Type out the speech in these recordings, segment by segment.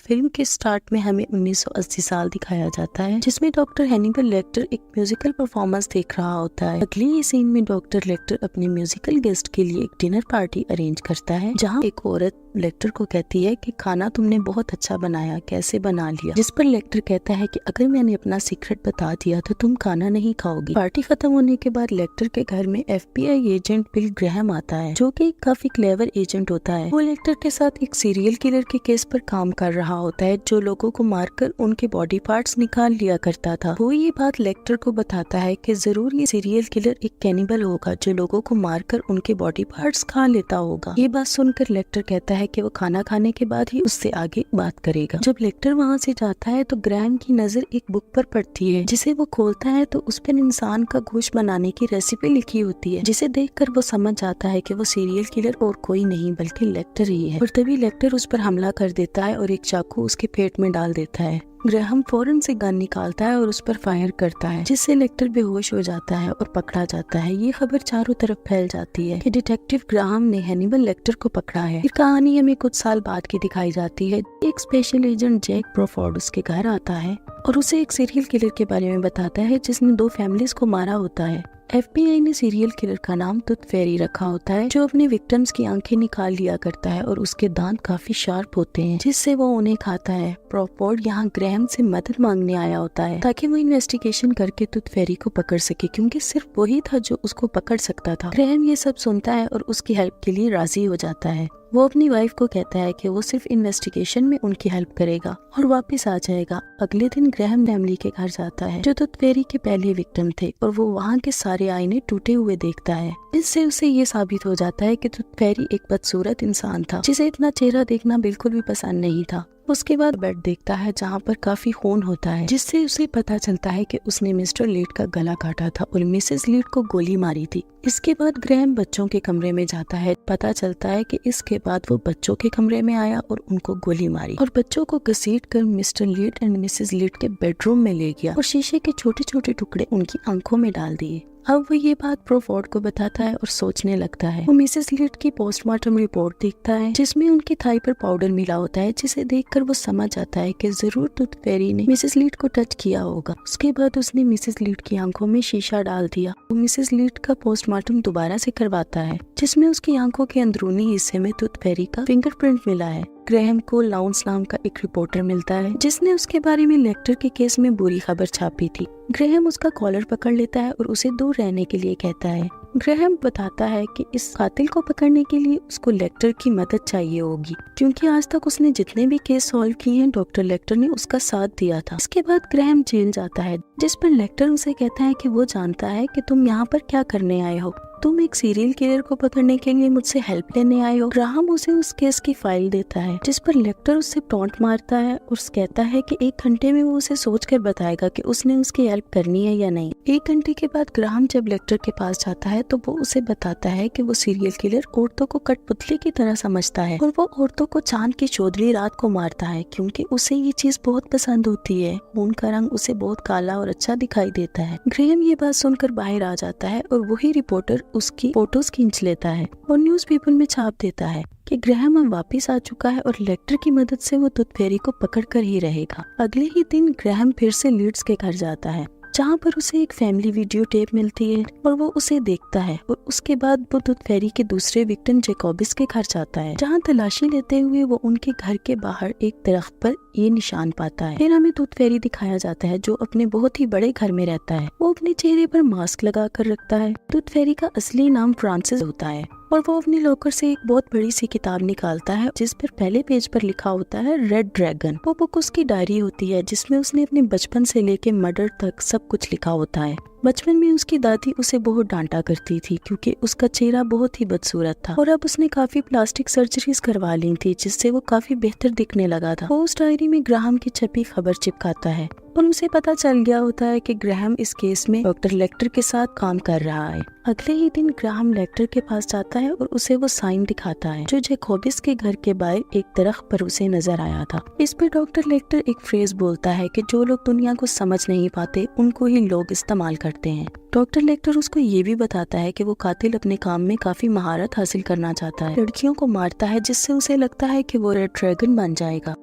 Film के start में हमें 1980 साल दिखाया जाता है, जिसमें डॉक्टर हैनिबल लेक्टर एक म्यूजिकल परफॉर्मेंस देख रहा होता है। अगले ही सीन में डॉक्टर लेक्टर अपने म्यूजिकल गेस्ट के लिए एक डिनर पार्टी अरेंज करता है, जहां एक औरत लेक्टर को कहती है कि खाना तुमने बहुत अच्छा बनाया, कैसे बना लिया। जिस पर लेक्टर कहता है कि अगर मैंने अपना सीक्रेट बता दिया तो तुम खाना नहीं खाओगी। पार्टी खत्म होने के बाद लेक्टर के घर में FBI एजेंट बिल ग्रैहम आता है, जो कि काफी क्लेवर एजेंट होता है। वो लेक्टर के साथ एक सीरियल किलर के केस पर काम कर रहा होता है, जो लोगों को मारकर उनके बॉडी पार्ट्स निकाल लिया करता था। वो ये बात लेक्टर को बताता है कि जरूर ये सीरियल किलर एक कैनिबल होगा, जो लोगों को मारकर उनके बॉडी पार्ट्स खा लेता होगा। ये बात सुनकर लेक्टर कहता है कि वो खाना खाने के बाद ही उससे आगे बात करेगा। जब लेक्टर वहाँ से जाता है तो ग्रैहम की नजर एक बुक पर पड़ती है, जिसे वो खोलता है तो उस पर इंसान का गोश्त बनाने की रेसिपी लिखी होती है, जिसे देखकर वो समझ जाता है कि वो सीरियल किलर और कोई नहीं बल्कि लेक्टर ही है। और तभी लेक्टर उस पर हमला कर देता है और एक चाकू उसके पेट में डाल देता है। ग्रैहम फौरन से गन निकालता है और उस पर फायर करता है, जिससे लेक्टर बेहोश हो जाता है और पकड़ा जाता है। ये खबर चारों तरफ फैल जाती है कि डिटेक्टिव ग्राहम ने हैनिबल लेक्टर को पकड़ा है। ये कहानी हमें कुछ साल बाद की दिखाई जाती है। एक स्पेशल एजेंट जैक ब्रोफोर्ड उसके घर आता है और उसे एक सीरियल किलर के बारे में बताता है, जिसने 2 फैमिलीज को मारा होता है। FBI ने सीरियल किलर का नाम टूथ फेरी रखा होता है, जो अपने विक्टिम्स की आंखें निकाल लिया करता है और उसके दांत काफी शार्प होते हैं, जिससे वो उन्हें खाता है। ब्रोफोर्ड यहाँ ग्रैहम से मदद मांगने आया होता है ताकि वो इन्वेस्टिगेशन करके टूथ फेरी को पकड़ सके, क्योंकि सिर्फ वही था जो उसको पकड़ सकता था। ग्रैहम ये सब सुनता है और उसकी हेल्प के लिए राजी हो जाता है। वो अपनी वाइफ को कहता है कि वो सिर्फ इन्वेस्टिगेशन में उनकी हेल्प करेगा और वापस आ जाएगा। अगले दिन ग्रैहम फैमिली के घर जाता है, जो टूथ फेरी के पहले विक्टिम थे, और वो वहाँ के सारे आईने टूटे हुए देखता है। इससे उसे ये साबित हो जाता है कि टूथ फेरी एक बदसूरत इंसान था, जिसे इतना चेहरा देखना बिल्कुल भी पसंद नहीं था। उसके बाद बेड देखता है जहाँ पर काफी खून होता है, जिससे उसे पता चलता है कि उसने मिस्टर लीड का गला काटा था और मिसेस लीड को गोली मारी थी। इसके बाद ग्रैहम बच्चों के कमरे में जाता है। पता चलता है कि इसके बाद वो बच्चों के कमरे में आया और उनको गोली मारी और बच्चों को घसीट कर mister lead and Mrs lead के बेडरूम में ले गया और शीशे के छोटे छोटे टुकड़े उनकी आंखों में डाल दिए। अब वो ये बात ब्रोफोर्ड को बताता है और सोचने लगता है। वो मिसेस लीड की पोस्टमार्टम रिपोर्ट देखता है, जिसमें उनकी थाई पर पाउडर मिला होता है, जिसे देखकर वो समझ जाता है कि जरूर टूथ फेरी ने मिसेस लीड को टच किया होगा। उसके बाद उसने मिसेस लीड की आंखों में शीशा डाल दिया। वो मिसेस लीड का पोस्टमार्टम दोबारा से करवाता है, जिसमें उसकी आंखों के अंदरूनी हिस्से में टूथ फेरी का फिंगरप्रिंट मिला है। ग्रैहम को लाउंस नाम का एक रिपोर्टर मिलता है, जिसने उसके बारे में लेक्टर के केस में बुरी खबर छापी थी। ग्रैहम उसका कॉलर पकड़ लेता है और उसे दूर रहने के लिए कहता है। ग्रैहम बताता है कि इस कातिल को पकड़ने के लिए उसको लेक्टर की मदद चाहिए होगी, क्योंकि आज तक उसने जितने भी केस सॉल्व किए हैं डॉक्टर लेक्टर ने उसका साथ दिया था। इसके बाद ग्रैहम जेल जाता है, जिस पर लेक्टर उसे कहता है कि वो जानता है कि तुम यहाँ पर क्या करने आए हो। तुम एक सीरियल किलर को पकड़ने के लिए मुझसे हेल्प लेने आए हो। ग्राहम उसे उस केस की फाइल देता है, जिस पर लेक्टर उससे टॉन्ट मारता है और कहता है कि 1 घंटे में वो उसे सोचकर बताएगा कि उसने उसकी हेल्प करनी है या नहीं। 1 घंटे के बाद ग्राहम जब लेक्टर के पास जाता है तो वो उसे बताता है कि वो सीरियल किलर औरतों को कठपुतली की तरह समझता है और वो औरतों को चांद की चौधरी रात को मारता है, क्योंकि उसे ये चीज बहुत पसंद होती है। खून का रंग उसे बहुत काला और अच्छा दिखाई देता है। ग्रैहम ये बात सुनकर बाहर आ जाता है और वही रिपोर्टर उसकी फोटोज खींच लेता है और न्यूज़पेपर में छाप देता है कि ग्रैहम अब वापिस आ चुका है और लेक्टर की मदद से वो टूथ फेरी को पकड़कर ही रहेगा। अगले ही दिन ग्रैहम फिर से लीड्स के घर जाता है, जहाँ पर उसे एक फैमिली वीडियो टेप मिलती है और वो उसे देखता है। और उसके बाद वो टूथ फेरी के दूसरे विक्टिम जैकोबिस के घर जाता है, जहाँ तलाशी लेते हुए वो उनके घर के बाहर एक दरख्त पर ये निशान पाता है। फिर हमें टूथ फेरी दिखाया जाता है, जो अपने बहुत ही बड़े घर में रहता है। वो अपने चेहरे पर मास्क लगा कर रखता है। टूथ फेरी का असली नाम फ्रांसिस होता है और वो अपने लॉकर से एक बहुत बड़ी सी किताब निकालता है, जिस पर पहले पेज पर लिखा होता है रेड ड्रैगन। वो बुक उसकी डायरी होती है, जिसमें उसने अपने बचपन से लेके मर्डर तक सब कुछ लिखा होता है। बचपन में उसकी दादी उसे बहुत डांटा करती थी, क्योंकि उसका चेहरा बहुत ही बदसूरत था और अब उसने काफी प्लास्टिक सर्जरीज करवा ली थी, जिससे वो काफी बेहतर दिखने लगा था। वो उस डायरी में ग्राहम की छपी खबर चिपकाता है और उसे पता चल गया होता है कि ग्रैहम इस केस में डॉक्टर लेक्टर के साथ काम कर रहा है। अगले ही दिन ग्राहम लेक्टर के पास जाता है और उसे वो साइन दिखाता है, जो जैकोबिस के घर के बाहर एक दरख्त पर उसे नजर आया था। इस पर डॉक्टर लेक्टर एक फ्रेज बोलता है कि जो लोग दुनिया को समझ नहीं पाते उनको ही लोग इस्तेमाल करते हैं। डॉक्टर लेक्टर उसको ये भी बताता है कि वो कातिल अपने काम में काफी महारत हासिल करना चाहता है। लड़कियों को मारता है, जिससे उसे लगता है कि वो रेड ड्रैगन बन जाएगा।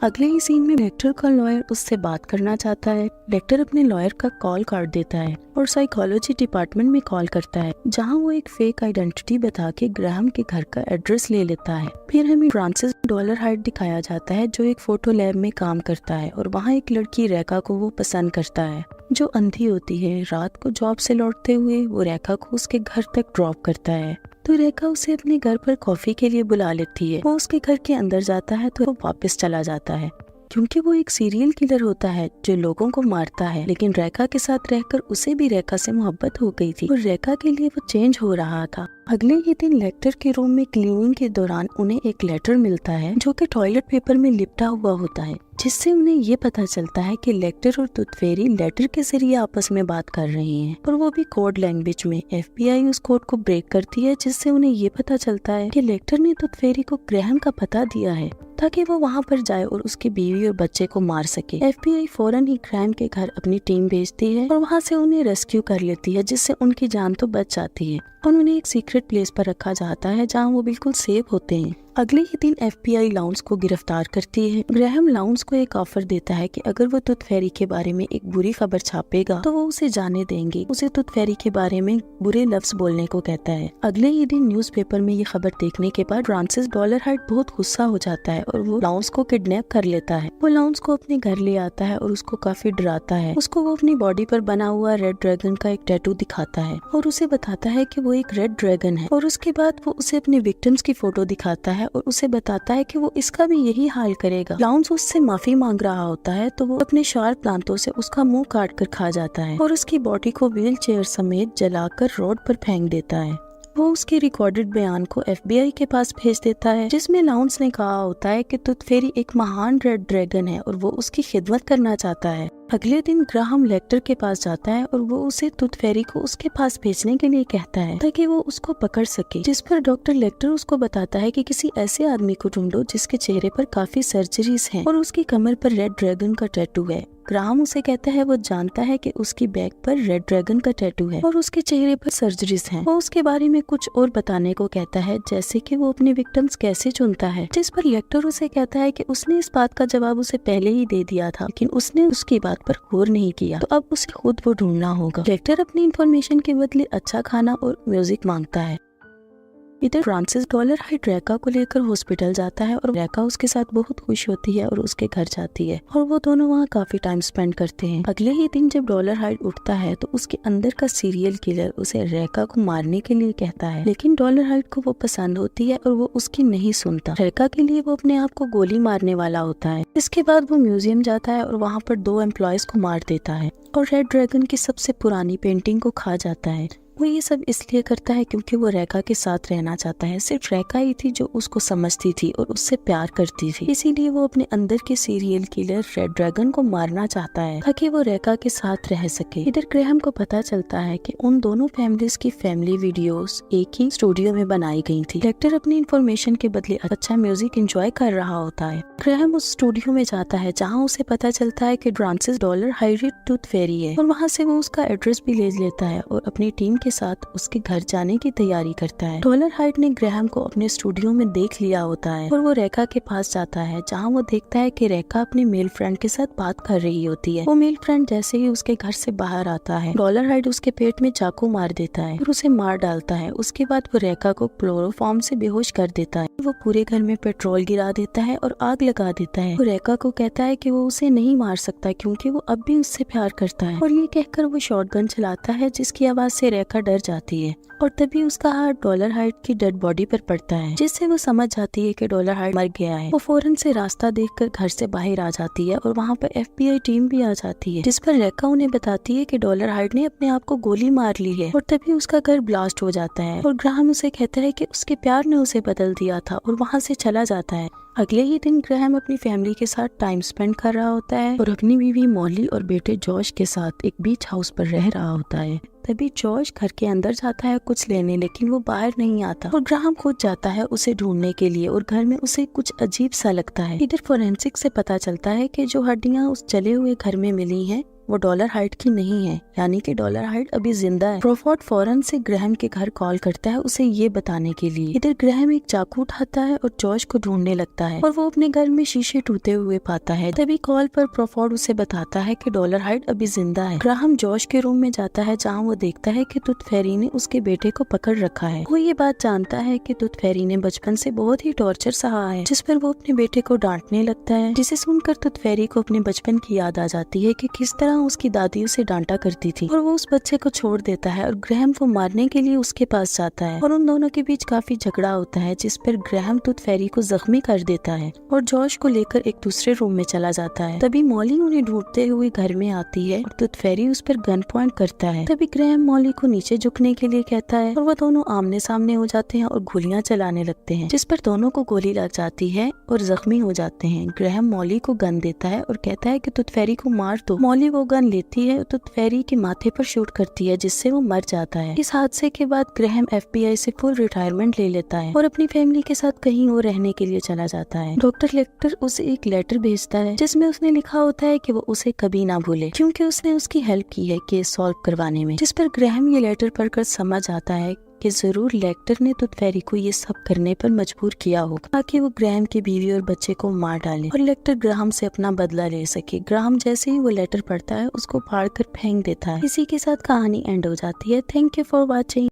अगले ही सीन में लेक्टर का लॉयर उससे बात करना चाहता है। लेक्टर अपने लॉयर का कॉल काट देता है और साइकोलॉजी डिपार्टमेंट में कॉल करता है, जहां वो एक फेक आइडेंटिटी बता के ग्राहम के घर का एड्रेस ले लेता है। फिर हमें फ्रांसिस डॉलरहाइट दिखाया जाता है, जो एक फोटो लैब में काम करता है और वहाँ एक लड़की रेखा को वो पसंद करता है, जो अंधी होती है। रात को जॉब से लौटते हुए वो रेखा को उसके घर तक ड्रॉप करता है, तो रेखा उसे अपने घर पर कॉफी के लिए बुला लेती है। वो उसके घर के अंदर जाता है तो वो वापस चला जाता है, क्योंकि वो एक सीरियल किलर होता है जो लोगों को मारता है। लेकिन रेखा के साथ रहकर उसे भी रेखा से मोहब्बत हो गई थी और रेखा के लिए वो चेंज हो रहा था। अगले ही दिन लेक्टर के रूम में क्लीनिंग के दौरान उन्हें एक लेटर मिलता है, जो कि टॉयलेट पेपर में लिपटा हुआ होता है, जिससे उन्हें ये पता चलता है कि लेक्टर और टूथ फेरी लेटर के जरिए आपस में बात कर रहे हैं, और वो भी कोड लैंग्वेज में। FBI उस कोड को ब्रेक करती है, जिससे उन्हें ये पता चलता है कि लेक्टर ने टूथ फेरी को ग्रैहम का पता दिया है ताकि वो वहाँ पर जाए और उसकी बीवी और बच्चे को मार सके। FBI फौरन ही ग्रैहम के घर अपनी टीम भेजती है और वहाँ से उन्हें रेस्क्यू कर लेती है, जिससे उनकी जान तो बच जाती है और उन्हें एक सीक्रेट प्लेस पर रखा जाता है जहाँ वो बिल्कुल सेफ होते हैं। अगले ही दिन FBI लाउंस को गिरफ्तार करती है। ग्रैहम लाउंस को एक ऑफर देता है कि अगर वो टूथ फेरी के बारे में एक बुरी खबर छापेगा तो वो उसे जाने देंगे। उसे टूथ फेरी के बारे में बुरे लफ्ज बोलने को कहता है। अगले ही दिन न्यूज़पेपर में ये खबर देखने के बाद फ्रांसिस डॉलरहाइट बहुत गुस्सा हो जाता है और वो लाउंस को किडनैप कर लेता है। वो लाउंस को अपने घर ले आता है और उसको काफी डराता है। उसको वो अपनी बॉडी पर बना हुआ रेड ड्रैगन का एक टैटू दिखाता है और उसे बताता है कि वो एक रेड ड्रैगन है। और उसके बाद वो उसे अपने विक्टिम्स की फोटो दिखाता है और उसे बताता है कि वो इसका भी यही हाल करेगा। लाउंस उससे माफी मांग रहा होता है तो वो अपने शार्प दांतों से उसका मुंह काट कर खा जाता है और उसकी बॉडी को व्हील चेयर समेत जलाकर रोड पर फेंक देता है। वो उसके रिकॉर्डेड बयान को FBI के पास भेज देता है, जिसमें लाउंस ने कहा होता है कि टूथ फेरी एक महान रेड ड्रैगन है और वो उसकी खिदमत करना चाहता है। अगले दिन ग्राहम लेक्टर के पास जाता है और वो उसे टूथ फेरी को उसके पास भेजने के लिए कहता है ताकि वो उसको पकड़ सके, जिस पर डॉक्टर लेक्टर उसको बताता है कि किसी ऐसे आदमी को ढूंढो जिसके चेहरे पर काफी सर्जरीज हैं और उसकी कमर पर रेड ड्रैगन का टैटू है। ग्राहम उसे कहता है वो जानता है कि उसकी बैक पर रेड ड्रैगन का टैटू है और उसके चेहरे पर सर्जरीज हैं। वो उसके बारे में कुछ और बताने को कहता है, जैसे कि वो अपने विक्टिम्स कैसे चुनता है, जिस पर लेक्टर उसे कहता है कि उसने इस बात का जवाब उसे पहले ही दे दिया था, लेकिन उसने उसकी बात पर गौर नहीं किया, तो अब उसे खुद वो ढूंढना होगा। लेक्टर अपनी इन्फॉर्मेशन के बदले अच्छा खाना और म्यूजिक मांगता है। इधर फ्रांसिस डॉलरहाइट रेखा को लेकर हॉस्पिटल जाता है और रेखा उसके साथ बहुत खुश होती है और उसके घर जाती है और वो दोनों वहाँ काफी टाइम स्पेंड करते हैं। अगले ही दिन जब डॉलरहाइट उठता है तो उसके अंदर का सीरियल किलर उसे रेखा को मारने के लिए कहता है, लेकिन डॉलरहाइट को वो पसंद होती है और वो उसकी नहीं सुनता। रेखा के लिए वो अपने आप को गोली मारने वाला होता है। इसके बाद वो म्यूजियम जाता है और वहाँ पर 2 एम्प्लॉयज को मार देता है और रेड ड्रैगन की सबसे पुरानी पेंटिंग को खा जाता है। वो ये सब इसलिए करता है क्योंकि वो रेखा के साथ रहना चाहता है। सिर्फ रेखा ही थी जो उसको समझती थी और उससे प्यार करती थी, इसीलिए वो अपने अंदर के सीरियल किलर रेड ड्रैगन को मारना चाहता है ताकि वो रेखा के साथ रह सके। इधर ग्रैहम को पता चलता है कि उन दोनों फैमिलीज की फैमिली वीडियोस एक ही स्टूडियो में बनाई गई थी। लेक्टर अपनी इन्फॉर्मेशन के बदले अच्छा म्यूजिक एंजॉय कर रहा होता है। ग्रैहम उस स्टूडियो में जाता है जहाँ उसे पता चलता है कि फ्रांसिस डॉलरहाइट टूथ फेरी है और वहाँ से वो उसका एड्रेस भी ले लेता है और अपनी टीम के साथ उसके घर जाने की तैयारी करता है। डॉलरहाइट ने ग्रैहम को अपने स्टूडियो में देख लिया होता है और वो रेखा के पास जाता है, जहाँ वो देखता है कि रेखा अपने मेल फ्रेंड के साथ बात कर रही होती है। वो मेल फ्रेंड जैसे ही उसके घर से बाहर आता है, डॉलरहाइट उसके पेट में चाकू मार देता है और उसे मार डालता है। उसके बाद वो रेखा को क्लोरोफॉर्म से बेहोश कर देता है। वो पूरे घर में पेट्रोल गिरा देता है और आग लगा देता है। वो रेखा को कहता है कि वो उसे नहीं मार सकता क्योंकि वो अब भी उससे प्यार करता है, और ये कहकर वो शॉटगन चलाता है, जिसकी आवाज से रेखा डर जाती है और तभी उसका हाथ डॉलरहाइट की डेड बॉडी पर पड़ता है, जिससे वो समझ जाती है कि डॉलरहाइट मर गया है। वो फौरन से रास्ता देखकर घर से बाहर आ जाती है और वहाँ पर FBI टीम भी आ जाती है, जिस पर रेखा उन्हें बताती है कि डॉलरहाइट ने अपने आप को गोली मार ली है और तभी उसका घर ब्लास्ट हो जाता है और ग्राहम उसे कहता है कि उसके प्यार ने उसे बदल दिया था और वहाँ से चला जाता है। अगले ही दिन ग्रैहम अपनी फैमिली के साथ टाइम स्पेंड कर रहा होता है और अपनी बीवी मॉली और बेटे जॉश के साथ एक बीच हाउस पर रह रहा होता है। तभी जॉश घर के अंदर जाता है कुछ लेने, लेकिन वो बाहर नहीं आता और ग्राहम खुद जाता है उसे ढूंढने के लिए और घर में उसे कुछ अजीब सा लगता है। इधर फोरेंसिक से पता चलता है कि जो हड्डियां उस जले हुए घर में मिली हैं वो डॉलर हाइट की नहीं है, यानी कि डॉलर हाइट अभी जिंदा है। क्रोफोर्ड फौरन से ग्रैहम के घर कॉल करता है उसे ये बताने के लिए। इधर ग्रैहम एक चाकू उठाता है और जॉश को ढूंढने लगता है और वो अपने घर में शीशे टूटे हुए पाता है। तभी कॉल पर क्रोफोर्ड उसे बताता है कि डॉलर हाइट अभी जिंदा है। ग्राहम जॉश के रूम में जाता है जहाँ वो देखता है कि टूथ फेरी ने उसके बेटे को पकड़ रखा है। वो ये बात जानता है कि टूथ फेरी ने बचपन से बहुत ही टॉर्चर सहा है, जिस पर वो अपने बेटे को डांटने लगता है, जिसे सुनकर टूथ फेरी को अपने बचपन की याद आ जाती है कि किस तरह उसकी दादी उसे डांटा करती थी और वो उस बच्चे को छोड़ देता है और ग्रैहम को मारने के लिए उसके पास जाता है और उन दोनों के बीच काफी झगड़ा होता है, जिस पर ग्रैहम टूथ फेरी को जख्मी कर देता है और जॉश को लेकर एक दूसरे रूम में चला जाता है। तभी मॉली उन्हें ढूंढते हुए घर में आती है और टूथ फेरी उस पर गन पॉइंट करता है। तभी ग्रैहम मॉली को नीचे झुकने के लिए कहता है और वो दोनों आमने सामने हो जाते हैं और गोलियां चलाने लगते हैं, जिस पर दोनों को गोली लग जाती है और जख्मी हो जाते हैं। ग्रैहम मॉली को गन देता है और कहता है कि टूथ फेरी को मार दो। मॉली वो गन लेती है और टूथ फेरी के माथे पर शूट करती है, जिससे वो मर जाता है। इस हादसे के बाद ग्रैहम FBI से फुल रिटायरमेंट ले लेता है और अपनी फैमिली के साथ कहीं और रहने के लिए चला जाता है। डॉक्टर लेक्टर उसे एक लेटर भेजता है जिसमें उसने लिखा होता है कि वो उसे कभी ना भूले, क्योंकि उसने उसकी हेल्प की है केस सॉल्व करवाने में। जिस पर ग्रैहम ये लेटर पढ़कर समझ आता है कि जरूर लेक्टर ने टूथ फेरी को ये सब करने पर मजबूर किया होगा ताकि वो ग्रैहम की बीवी और बच्चे को मार डाले और लेक्टर ग्राहम से अपना बदला ले सके। ग्राहम जैसे ही वो लेटर पढ़ता है उसको फाड़ कर फेंक देता है। इसी के साथ कहानी एंड हो जाती है। Thank you for watching.